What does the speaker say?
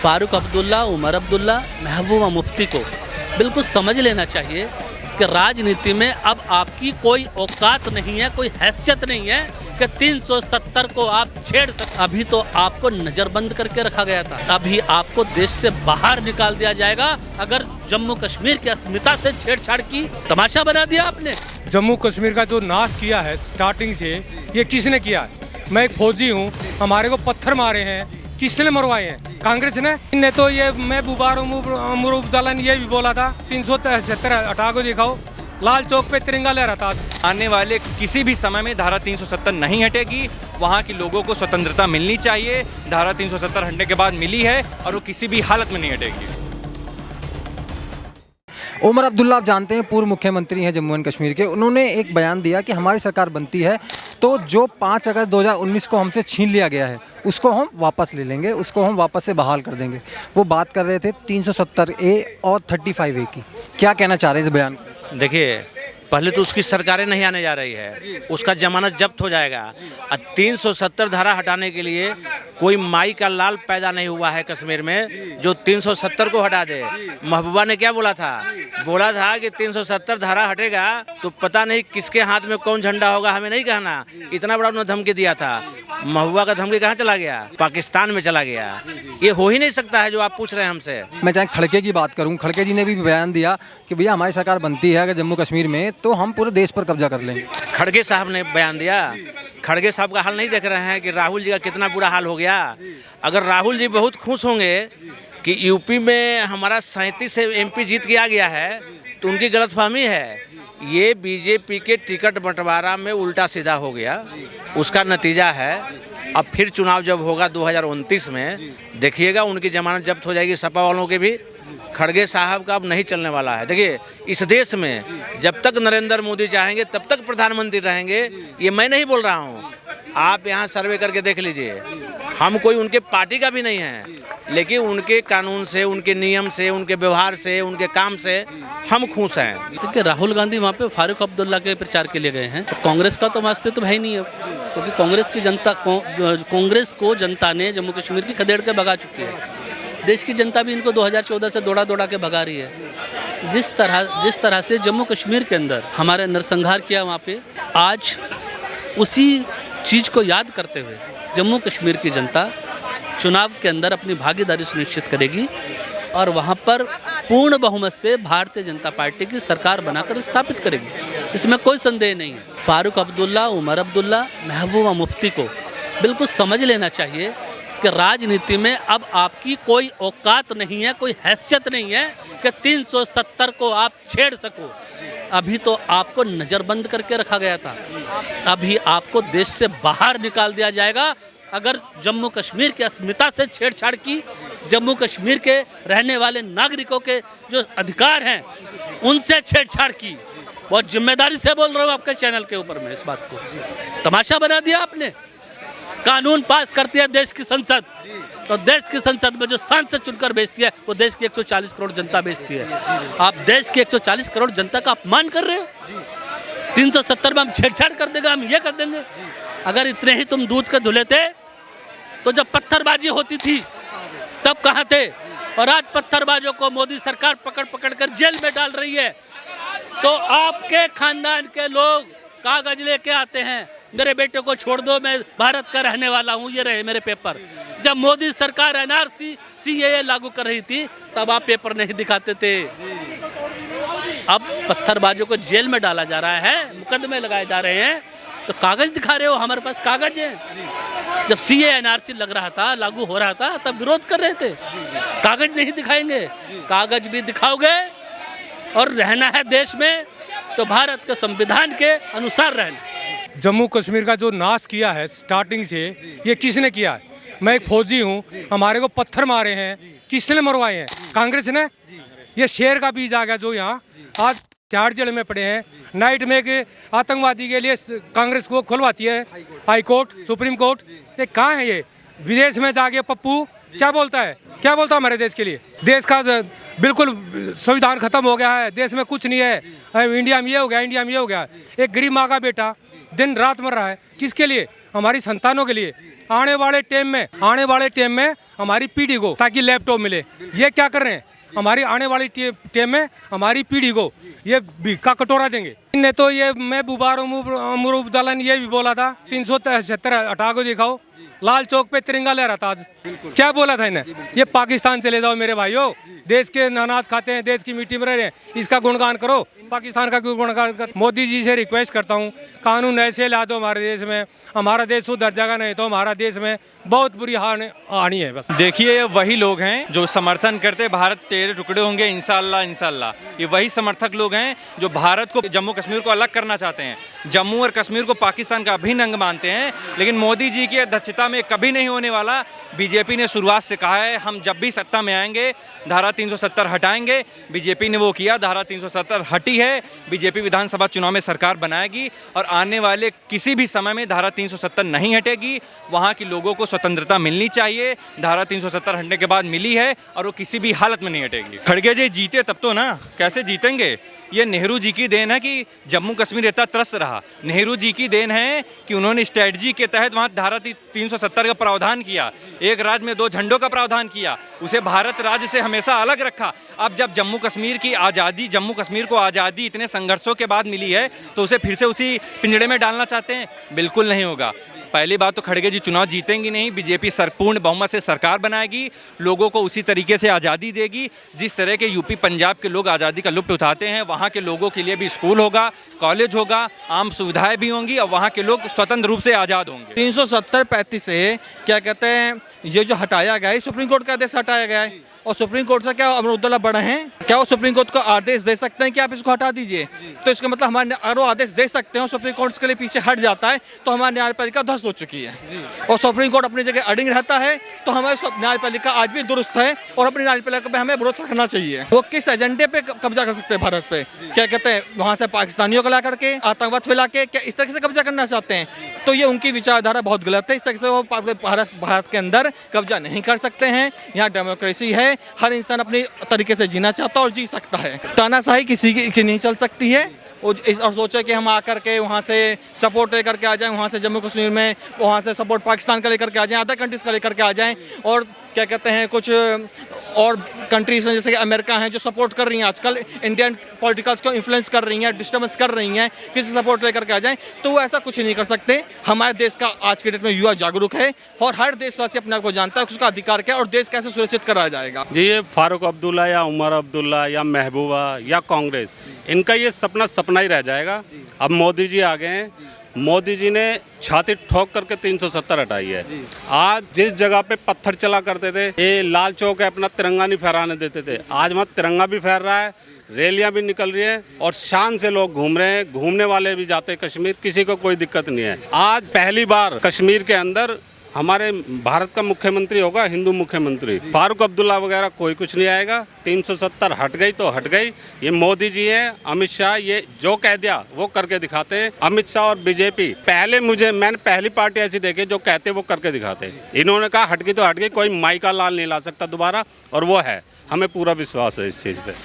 फारूक अब्दुल्ला, उमर अब्दुल्ला, महबूबा मुफ्ती को बिल्कुल समझ लेना चाहिए कि राजनीति में अब आपकी कोई औकात नहीं है, कोई हैसियत नहीं है कि 370 को आप छेड़ सकते। अभी तो आपको नज़रबंद करके रखा गया था, अभी आपको देश से बाहर निकाल दिया जाएगा अगर जम्मू कश्मीर की अस्मिता से छेड़छाड़ की। तमाशा बना दिया आपने। जम्मू कश्मीर का जो नाश किया है स्टार्टिंग से, ये किसने किया है? मैं एक फौजी हूँ, हमारे को पत्थर मारे हैं, किसने मरवाए हैं? कांग्रेस ने तो ये मैं बुबार उमर अब्दुल्ला ने ये भी बोला था 370 हटा को दिखाओ, लाल चौक पे तिरंगा लहराता। आने वाले किसी भी समय में धारा 370 नहीं हटेगी। वहाँ के लोगों को स्वतंत्रता मिलनी चाहिए। धारा 370 हटने के बाद मिली है और वो किसी भी हालत में नहीं हटेगी। उमर अब्दुल्ला आप जानते हैं, पूर्व मुख्यमंत्री हैं जम्मू एंड कश्मीर के। उन्होंने एक बयान दिया कि हमारी सरकार बनती है तो जो 5 अगस्त 2019 को हमसे छीन लिया गया है उसको हम वापस ले लेंगे, उसको हम वापस से बहाल कर देंगे। वो बात कर रहे थे 370A और 35A की। क्या कहना चाह रहे हैं इस बयान को? देखिए, पहले तो उसकी सरकारें नहीं आने जा रही है, उसका जमानत जब्त हो जाएगा। और 370 धारा हटाने के लिए कोई माई का लाल पैदा नहीं हुआ है कश्मीर में जो 370 को हटा दे। महबूबा ने क्या बोला था? बोला था कि 370 धारा हटेगा तो पता नहीं किसके हाथ में कौन झंडा होगा, हमें नहीं कहना। इतना बड़ा उन्होंने धमकी दिया था। महबूबा का धमकी कहाँ चला गया? पाकिस्तान में चला गया। ये हो ही नहीं सकता है जो आप पूछ रहे हैं हमसे। मैं चाहे खड़गे की बात करूं, खड़गे जी ने भी बयान दिया कि भैया हमारी सरकार बनती है अगर जम्मू कश्मीर में तो हम पूरे देश पर कब्जा कर लेंगे। खड़गे साहब ने बयान दिया। खड़गे साहब का हाल नहीं देख रहे हैं कि राहुल जी का कितना बुरा हाल हो गया? अगर राहुल जी बहुत खुश होंगे कि यूपी में हमारा 37 से MP जीत के आ गया है तो उनकी गलतफहमी है। ये बीजेपी के टिकट बंटवारा में उल्टा सीधा हो गया, उसका नतीजा है। अब फिर चुनाव जब होगा 2029 में, देखिएगा उनकी जमानत जब्त हो जाएगी, सपा वालों के भी। खड़गे साहब का अब नहीं चलने वाला है। देखिए, इस देश में जब तक नरेंद्र मोदी चाहेंगे तब तक प्रधानमंत्री रहेंगे। ये मैं नहीं बोल रहा हूँ, आप यहाँ सर्वे करके देख लीजिए। हम कोई उनके पार्टी का भी नहीं है, लेकिन उनके कानून से, उनके नियम से, उनके व्यवहार से, उनके काम से हम खुश हैं। देखिए, राहुल गांधी वहाँ पे फारूक अब्दुल्ला के प्रचार के लिए गए हैं। तो कांग्रेस का तो अस्तित्व है ही नहीं अब, क्योंकि कांग्रेस को जनता ने जम्मू कश्मीर की खदेड़ के भगा चुकी है। देश की जनता भी इनको 2014 से दौड़ा के भगा रही है। जिस तरह से जम्मू कश्मीर के अंदर हमारे नरसंहार किया, वहाँ पे आज उसी चीज़ को याद करते हुए जम्मू कश्मीर की जनता चुनाव के अंदर अपनी भागीदारी सुनिश्चित करेगी और वहाँ पर पूर्ण बहुमत से भारतीय जनता पार्टी की सरकार बनाकर स्थापित करेगी। इसमें कोई संदेह नहीं है। फारूक अब्दुल्ला, उमर अब्दुल्ला, महबूबा मुफ्ती को बिल्कुल समझ लेना चाहिए कि राजनीति में अब आपकी कोई औकात नहीं है, कोई हैसियत नहीं है कि 370 को आप छेड़ सको। अभी तो आपको नज़रबंद करके रखा गया था, अभी आपको देश से बाहर निकाल दिया जाएगा अगर जम्मू कश्मीर की अस्मिता से छेड़छाड़ की, जम्मू कश्मीर के रहने वाले नागरिकों के जो अधिकार हैं उनसे छेड़छाड़ की। बहुत जिम्मेदारी से बोल रहा हूँ आपके चैनल के ऊपर मैं इस बात को। तमाशा बना दिया आपने। कानून पास करती है देश की संसद, और देश की संसद में जो सांसद चुनकर भेजती है वो देश की 140 करोड़ जनता भेजती है। आप देश की 140 करोड़ जनता का अपमान कर रहे हो। 370 में हम छेड़छाड़ कर देंगे, हम ये कर देंगे। अगर इतने ही तुम दूध के धुले थे तो जब पत्थरबाजी होती थी तब कहाँ थे? और आज पत्थरबाजों को मोदी सरकार पकड़ कर जेल में डाल रही है। तो आपके खानदान के लोग कागज लेके आते हैं, मेरे बेटे को छोड़ दो, मैं भारत का रहने वाला हूँ, ये रहे मेरे पेपर। जब मोदी सरकार NRC CAA लागू कर रही थी तब आप पेपर नहीं दिखाते थे। अब पत्थरबाजों को जेल में डाला जा रहा है, मुकदमे लगाए जा रहे हैं, तो कागज दिखा रहे हो। हमारे पास कागज है। जब CAA NRC लग रहा था, लागू हो रहा था, तब विरोध कर रहे थे। कागज नहीं दिखाएंगे, कागज भी दिखाओगे और रहना है देश में तो भारत के संविधान के अनुसार रहना। जम्मू कश्मीर का जो नाश किया है स्टार्टिंग से, ये किसने किया है? मैं एक फौजी हूँ, हमारे को पत्थर मारे हैं, किसने मरवाए हैं? कांग्रेस ने। ये शेर का बीज आ गया जो यहाँ आज 4 जेल में पड़े हैं। नाइट में के आतंकवादी के लिए कांग्रेस को खुलवाती है हाई कोर्ट, सुप्रीम कोर्ट। ये कहाँ है? ये विदेश में जाके पप्पू क्या बोलता है? क्या बोलता है हमारे देश के लिए? देश का बिल्कुल संविधान खत्म हो गया है, देश में कुछ नहीं है। इंडिया में ये हो गया, इंडिया में ये हो गया। एक गरीब माँ का बेटा दिन रात मर रहा है, किसके लिए? हमारी संतानों के लिए, आने वाले टाइम में हमारी पीढ़ी को ताकि लैपटॉप मिले। ये क्या कर रहे हैं, हमारी आने वाली टाइम में हमारी पीढ़ी को ये भीख का कटोरा देंगे। इनने तो ये मैं बुबार अमरूबदला ने ये भी बोला था 377 हटा को दिखाओ, लाल चौक पे तिरंगा लहरा था आज। क्या बोला था इन्हें, ये पाकिस्तान चले जाओ मेरे भाइयों, देश के अनाज खाते हैं, देश की मिट्टी में रह रहे हैं, इसका गुणगान करो, पाकिस्तान का क्यों गुणगान कर। मोदी जी से रिक्वेस्ट करता हूँ, कानून ऐसे ला दो हमारे देश में, हमारा देश सुधर जाएगा, नहीं तो हमारा देश में बहुत बुरी हानि है। बस देखिए, ये वही लोग हैं जो समर्थन करते भारत तेरे टुकड़े होंगे इंशाल्लाह इंशाल्लाह। ये वही समर्थक लोग हैं जो भारत को, जम्मू कश्मीर को अलग करना चाहते हैं, जम्मू और कश्मीर को पाकिस्तान का अभिन्न अंग मानते हैं। लेकिन मोदी जी की अध्यक्षता में कभी नहीं होने वाला। बीजेपी ने शुरुआत से कहा है हम जब भी सत्ता में आएंगे धारा 370 हटाएंगे। बीजेपी ने वो किया, धारा 370 हटी है। बीजेपी विधानसभा चुनाव में सरकार बनाएगी और आने वाले किसी भी समय में धारा 370 नहीं हटेगी। वहाँ के लोगों को स्वतंत्रता मिलनी चाहिए। धारा 370 हटने के बाद मिली है और वो किसी भी हालत में नहीं हटेगी। खड़गे जी जीते तब तो ना, कैसे जीतेंगे। ये नेहरू जी की देन है कि जम्मू कश्मीर इतना त्रस्त रहा। नेहरू जी की देन है कि उन्होंने स्ट्रेटजी के तहत वहाँ धारा 370 का प्रावधान किया, एक राज्य में 2 झंडों का प्रावधान किया, उसे भारत राज्य से हमेशा अलग रखा। अब जब जम्मू कश्मीर की आज़ादी, जम्मू कश्मीर को आज़ादी इतने संघर्षों के बाद मिली है तो उसे फिर से उसी पिंजड़े में डालना चाहते हैं? बिल्कुल नहीं होगा। पहली बात तो खड़गे जी चुनाव जीतेंगी नहीं। बीजेपी पूर्ण बहुमत से सरकार बनाएगी, लोगों को उसी तरीके से आज़ादी देगी जिस तरह के यूपी पंजाब के लोग आज़ादी का लुत्फ़ उठाते हैं। वहाँ के लोगों के लिए भी स्कूल होगा, कॉलेज होगा, आम सुविधाएं भी होंगी और वहाँ के लोग स्वतंत्र रूप से आज़ाद होंगे। 370-35 से क्या कहते हैं, ये जो हटाया गया है सुप्रीम कोर्ट का आदेश हटाया गया है। और सुप्रीम कोर्ट से क्या अमरूबदुल्ला बड़े हैं, क्या वो सुप्रीम कोर्ट को आदेश दे सकते हैं कि आप इसको हटा दीजिए? तो इसका मतलब हमारे अगर वो आदेश दे सकते हैं और सुप्रीम कोर्ट के लिए पीछे हट जाता है तो हमारी न्यायपालिका ध्वस्त हो चुकी है। और सुप्रीम कोर्ट अपनी जगह अडिंग रहता है तो हमारी न्यायपालिका आज भी दुरुस्त है और अपनी न्यायपालिका पे हमें भरोसा रखना चाहिए। वो किस एजेंडे पे कब्जा कर सकते हैं भारत पे? क्या कहते हैं, वहाँ से पाकिस्तानियों को ला करके आतंकवाद फैला के क्या इस तरह से कब्जा करना चाहते हैं? तो ये उनकी विचारधारा बहुत गलत है। इस तरह से वो भारत के अंदर कब्जा नहीं कर सकते हैं। यहाँ डेमोक्रेसी है, हर इंसान अपने तरीके से जीना चाहता है और जी सकता है। तानाशाही किसी की नहीं चल सकती है। और सोचा कि हम आकर के वहाँ से सपोर्ट लेकर के आ जाएं, वहाँ से जम्मू कश्मीर में वहाँ से सपोर्ट पाकिस्तान का लेकर के आ जाएं, अदर कंट्रीज़ का लेकर के आ जाएं। और क्या कहते हैं, कुछ और कंट्रीज हैं जैसे कि अमेरिका हैं जो सपोर्ट कर रही हैं आजकल, इंडियन पॉलिटिकल्स को इन्फ्लुएंस कर रही हैं, डिस्टर्बेंस कर रही हैं, किसी सपोर्ट लेकर के आ जाएं, तो वो ऐसा कुछ नहीं कर सकते। हमारे देश का आज के डेट में युवा जागरूक है और हर देशवासी अपने आप को जानता है उसका अधिकार क्या है और देश कैसे सुरक्षित कराया जाएगा। जी, ये फारूक अब्दुल्ला या उमर अब्दुल्ला या महबूबा या कांग्रेस, इनका ये सपना ही रह जाएगा। अब मोदी जी आ गए हैं, मोदी जी ने छाती ठोक करके 370 हटाई है। आज जिस जगह पे पत्थर चला करते थे, ये लाल चौक है, अपना तिरंगा नहीं फहराने देते थे, आज वहाँ तिरंगा भी फहर रहा है, रैलियां भी निकल रही हैं और शान से लोग घूम रहे हैं, घूमने वाले भी जाते हैं कश्मीर, किसी को कोई दिक्कत नहीं है। आज पहली बार कश्मीर के अंदर हमारे भारत का मुख्यमंत्री होगा हिंदू मुख्यमंत्री। फारूक अब्दुल्ला वगैरह कोई कुछ नहीं आएगा। 370 हट गई तो हट गई। ये मोदी जी हैं, अमित शाह, ये जो कह दिया वो करके दिखाते हैं। अमित शाह और बीजेपी मैंने पहली पार्टी ऐसी देखी जो कहते वो करके दिखाते। इन्होंने कहा हट गई तो हट गई, कोई माई का लाल नहीं ला सकता दोबारा, और वो है, हमें पूरा विश्वास है इस चीज़ पे।